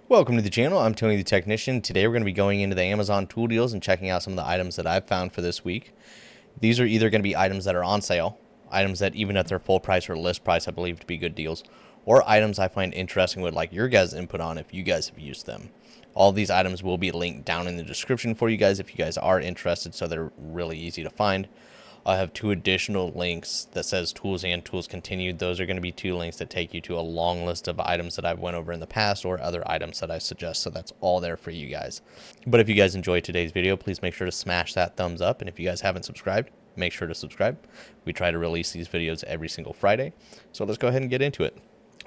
Welcome to the channel. I'm Tony the Technician. Today we're going to be going into the Amazon tool deals and checking out some of the items that I've found for this week. These are either going to be items that are on sale, items that even at their full price or list price I believe to be good deals, or items I find interesting would like your guys' input on if you guys have used them. All these items will be linked down in the description for you guys if you guys are interested, so they're really easy to find. I have two additional links that says tools and tools continued. Those are going to be two links that take you to a long list of items that I've went over in the past or other items that I suggest. So that's all there for you guys. But if you guys enjoyed today's video, please make sure to smash that thumbs up. And if you guys haven't subscribed, make sure to subscribe. We try to release these videos every single Friday. So let's go ahead and get into it.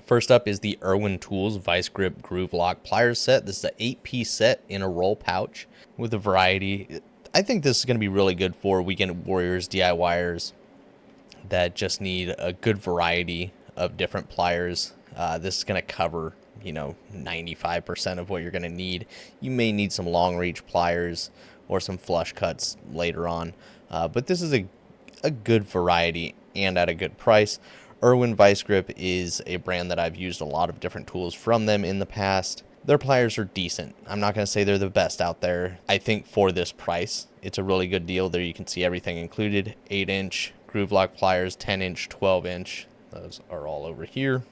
First up is the Irwin Tools Vice Grip Groove Lock Pliers set. This is an 8-piece set in a roll pouch with a variety. I think this is going to be really good for weekend warriors, DIYers that just need a good variety of different pliers. This is going to cover, 95% of what you're going to need. You may need some long reach pliers or some flush cuts later on, but this is a good variety and at a good price. Irwin Vice Grip is a brand that I've used a lot of different tools from them in the past. Their pliers are decent. I'm not going to say they're the best out there. I think for this price, it's a really good deal. There you can see everything included. 8-inch groove lock pliers, 10-inch, 12-inch. Those are all over here.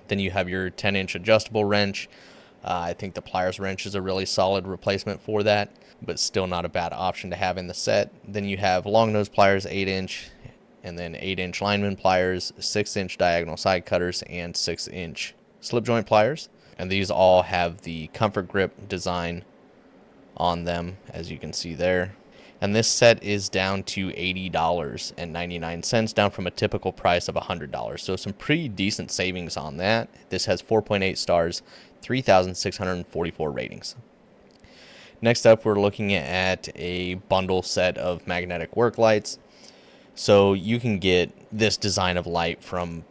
Then you have your 10-inch adjustable wrench. I think the Pliers wrench is a really solid replacement for that, but still not a bad option to have in the set. Then you have long nose pliers, 8-inch, and then 8-inch lineman pliers, 6-inch diagonal side cutters, and 6-inch slip joint pliers. And these all have the comfort grip design on them, as you can see there. And this set is down to $80.99, down from a typical price of $100. So some pretty decent savings on that. This has 4.8 stars, 3,644 ratings. Next up, we're looking at a bundle set of magnetic work lights. So you can get this design of light from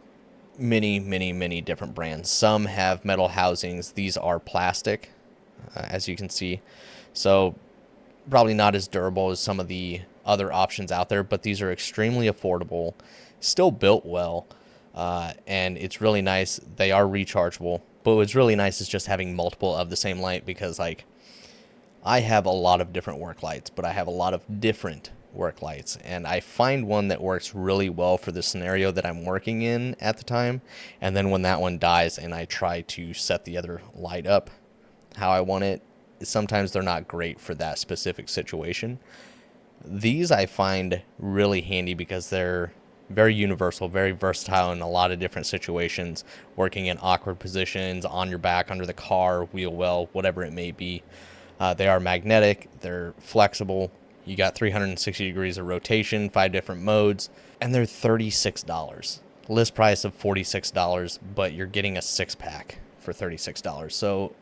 many different brands. Some have metal housings. These are plastic, as you can see. So probably not as durable as some of the other options out there, but these are extremely affordable, still built well, and it's really nice. They are rechargeable, but what's really nice is just having multiple of the same light, because like I have a lot of different work lights, but I have a lot of different work lights, and I find one that works really well for the scenario that I'm working in at the time, and then when that one dies and I try to set the other light up how I want it, sometimes they're not great for that specific situation. These I find really handy because they're very universal, very versatile in a lot of different situations, working in awkward positions, on your back, under the car, wheel well, whatever it may be. They are magnetic, they're flexible. You got 360 degrees of rotation, 5 different modes, and they're $36. List price of $46, but you're getting a 6-pack for $36. So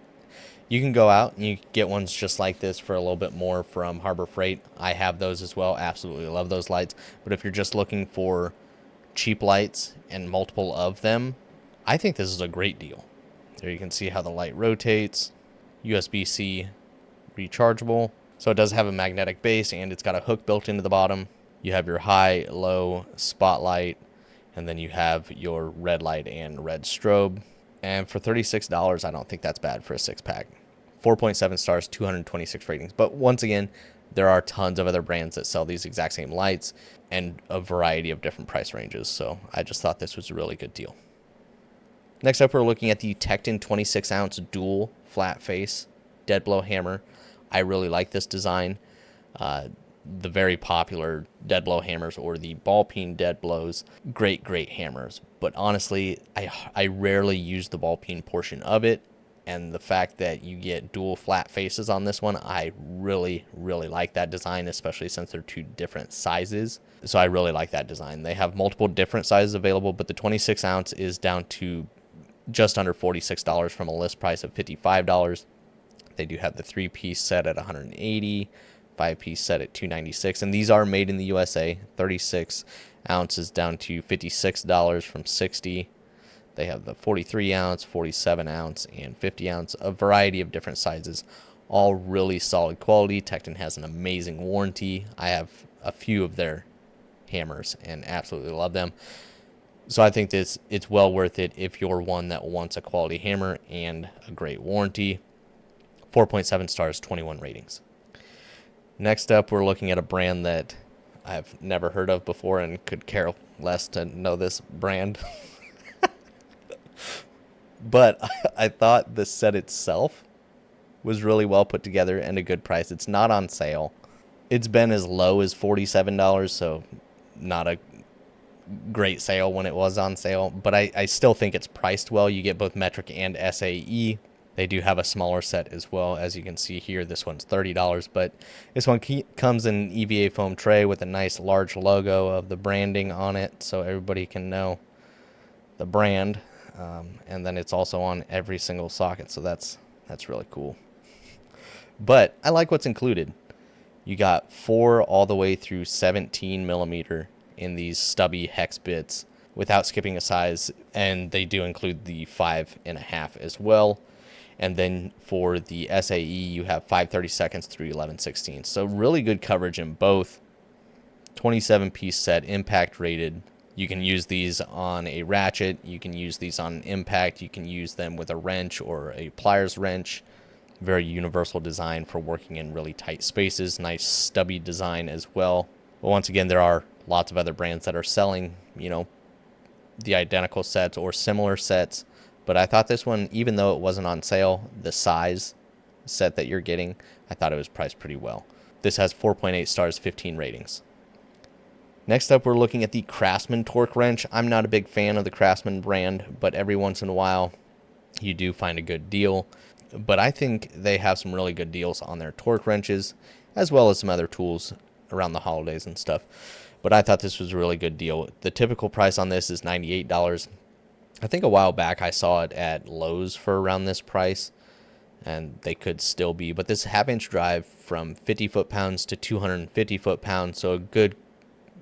you can go out and you get ones just like this for a little bit more from Harbor Freight. I have those as well. Absolutely love those lights. But if you're just looking for cheap lights and multiple of them, I think this is a great deal. There you can see how the light rotates. USB-C rechargeable. So it does have a magnetic base, and it's got a hook built into the bottom. You have your high, low spotlight, and then you have your red light and red strobe. And for $36, I don't think that's bad for a 6-pack. 4.7 stars, 226 ratings. But once again, there are tons of other brands that sell these exact same lights and a variety of different price ranges. So I just thought this was a really good deal. Next up, we're looking at the Tekton 26-ounce dual flat face dead blow hammer. I really like this design. The very popular dead blow hammers or the ball peen dead blows, great hammers. But honestly, I rarely use the ball peen portion of it. And the fact that you get dual flat faces on this one, I really like that design, especially since they're two different sizes. So I really like that design. They have multiple different sizes available, but the 26 ounce is down to just under $46 from a list price of $55. They do have the 3-piece set at $180, 5-piece set at $296, and these are made in the USA. 36 ounces down to $56 from $60. They have the 43 ounce, 47 ounce, and 50 ounce, a variety of different sizes, all really solid quality. Tekton has an amazing warranty. I have a few of their hammers and absolutely love them. So I think it's well worth it if you're one that wants a quality hammer and a great warranty. 4.7 stars, 21 ratings. Next up, we're looking at a brand that I've never heard of before and could care less to know this brand. But I thought the set itself was really well put together and a good price. It's not on sale. It's been as low as $47, so not a great sale when it was on sale. But I still think it's priced well. You get both metric and SAE. They do have a smaller set as well. As you can see here, this one's $30, but this one comes in an EVA foam tray with a nice large logo of the branding on it so everybody can know the brand. And then it's also on every single socket, so that's really cool. But I like what's included. You got 4 all the way through 17 millimeter in these stubby hex bits without skipping a size, and they do include the 5.5 as well. And then for the SAE, you have 5/32 through 11/16. So really good coverage in both. 27-piece set, impact rated. You can use these on a ratchet. You can use these on an impact. You can use them with a wrench or a pliers wrench. Very universal design for working in really tight spaces. Nice stubby design as well. But once again, there are lots of other brands that are selling, the identical sets or similar sets. But I thought this one, even though it wasn't on sale, the size set that you're getting, I thought it was priced pretty well. This has 4.8 stars, 15 ratings. Next up, we're looking at the Craftsman torque wrench. I'm not a big fan of the Craftsman brand, but every once in a while, you do find a good deal. But I think they have some really good deals on their torque wrenches, as well as some other tools around the holidays and stuff. But I thought this was a really good deal. The typical price on this is $98. I think a while back I saw it at Lowe's for around this price, and they could still be. But this half-inch drive from 50 foot-pounds to 250 foot-pounds, so a good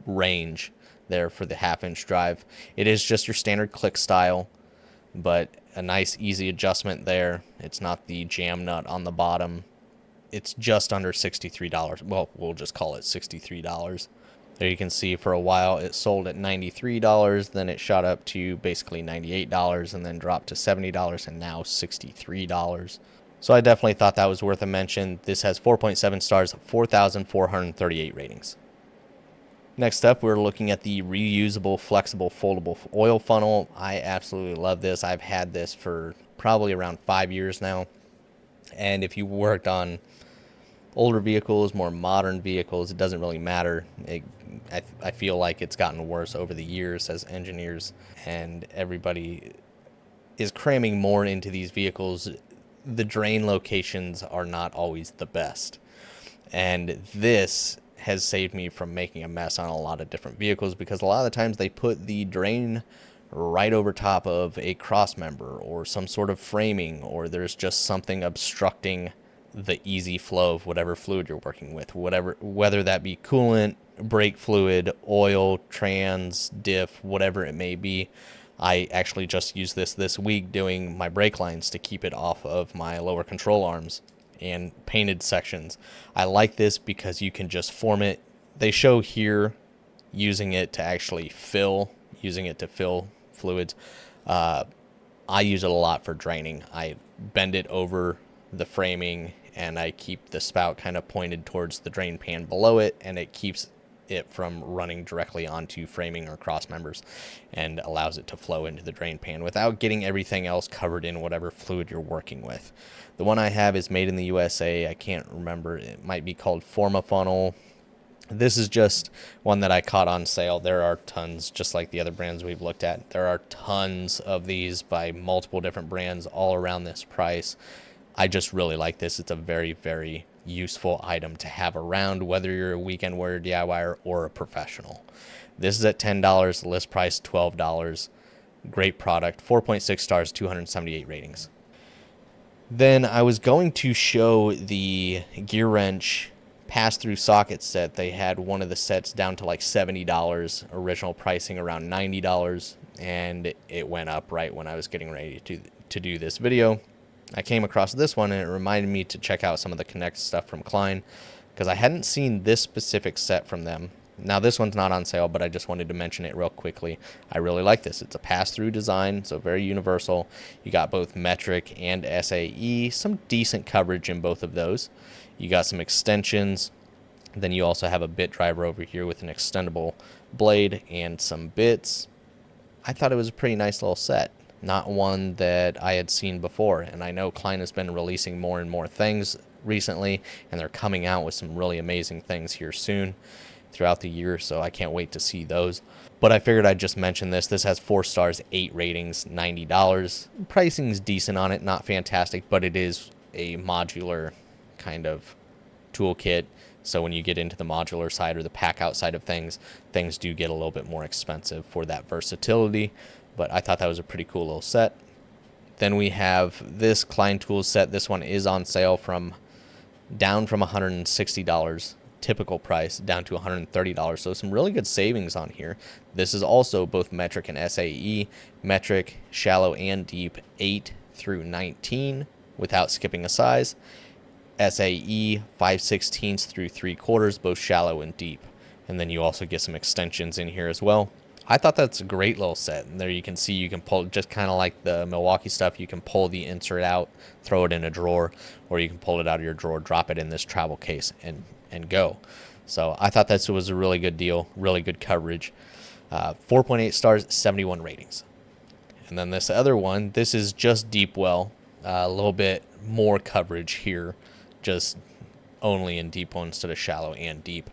range there for the half-inch drive. It is just your standard click style, but a nice easy adjustment there. It's not the jam nut on the bottom. It's just under $63. Well, we'll just call it $63. There you can see for a while it sold at $93, then it shot up to basically $98 and then dropped to $70 and now $63. So I definitely thought that was worth a mention. This has 4.7 stars, 4,438 ratings. Next up, we're looking at the reusable, flexible, foldable oil funnel. I absolutely love this. I've had this for probably around 5 years now. And if you worked on older vehicles, more modern vehicles, it doesn't really matter. I feel like it's gotten worse over the years as engineers and everybody is cramming more into these vehicles. The drain locations are not always the best. And this has saved me from making a mess on a lot of different vehicles because a lot of the times they put the drain right over top of a cross member or some sort of framing, or there's just something obstructing the easy flow of whatever fluid you're working with, whether that be coolant, brake fluid, oil, trans, diff, whatever it may be. I actually just used this week doing my brake lines to keep it off of my lower control arms and painted sections. I like this because you can just form it. They show here using it to fill fluids. I use it a lot for draining. I bend it over the framing and I keep the spout kind of pointed towards the drain pan below it, and it keeps it from running directly onto framing or cross members and allows it to flow into the drain pan without getting everything else covered in whatever fluid you're working with. The one I have is made in the USA. I can't remember. It might be called Forma Funnel. This is just one that I caught on sale. There are tons, just like the other brands we've looked at. There are tons of these by multiple different brands all around this price. I just really like this. It's a very, very useful item to have around, whether you're a weekend warrior DIYer or a professional. This is at $10, list price $12. Great product, 4.6 stars, 278 ratings. Then I was going to show the gear wrench pass-through socket set. They had one of the sets down to like $70, original pricing around $90, and it went up right when I was getting ready to do this video. I came across this one and it reminded me to check out some of the Connect stuff from Klein because I hadn't seen this specific set from them. Now this one's not on sale, but I just wanted to mention it real quickly. I really like this. It's a pass-through design, so very universal. You got both metric and SAE, some decent coverage in both of those. You got some extensions. Then you also have a bit driver over here with an extendable blade and some bits. I thought it was a pretty nice little set. Not one that I had seen before, and I know Klein has been releasing more and more things recently, and they're coming out with some really amazing things here soon throughout the year, so I can't wait to see those. But I figured I'd just mention this. This has 4 stars, 8 ratings, $90. Pricing's decent on it, not fantastic, but it is a modular kind of toolkit. So when you get into the modular side or the pack out side of things, things do get a little bit more expensive for that versatility. But I thought that was a pretty cool little set. Then we have this Klein Tools set. This one is on sale down from $160 typical price down to $130. So some really good savings on here. This is also both metric and SAE. Metric, shallow and deep, 8 through 19 without skipping a size. SAE 5/16 through 3/4, both shallow and deep. And then you also get some extensions in here as well. I thought that's a great little set. And there you can see you can pull, just kind of like the Milwaukee stuff, you can pull the insert out, throw it in a drawer, or you can pull it out of your drawer, drop it in this travel case, and go. So I thought this was a really good deal, really good coverage. 4.8 stars, 71 ratings. And then this other one, this is just deep well, a little bit more coverage here, just only in deep well instead of shallow and deep.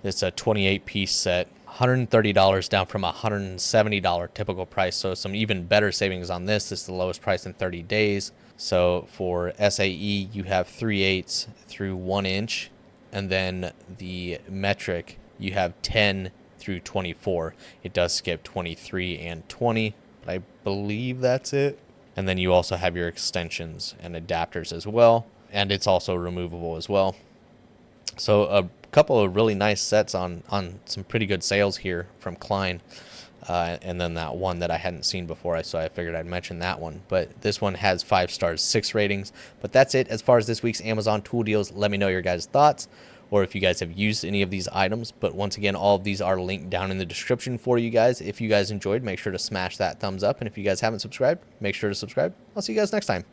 It's a 28-piece set, $130 down from $170 typical price, so some even better savings on this. This is the lowest price in 30 days. So for SAE, you have 3/8 through 1 inch, and then the metric, you have 10 through 24. It does skip 23 and 20, but I believe that's it. And then you also have your extensions and adapters as well, and it's also removable as well. So a couple of really nice sets on some pretty good sales here from Klein. And then that one that I hadn't seen before, so I figured I'd mention that one. But this one has 5 stars, 6 ratings. But that's it as far as this week's Amazon tool deals. Let me know your guys' thoughts, or if you guys have used any of these items. But once again, all of these are linked down in the description for you guys. If you guys enjoyed, make sure to smash that thumbs up. And if you guys haven't subscribed, make sure to subscribe. I'll see you guys next time.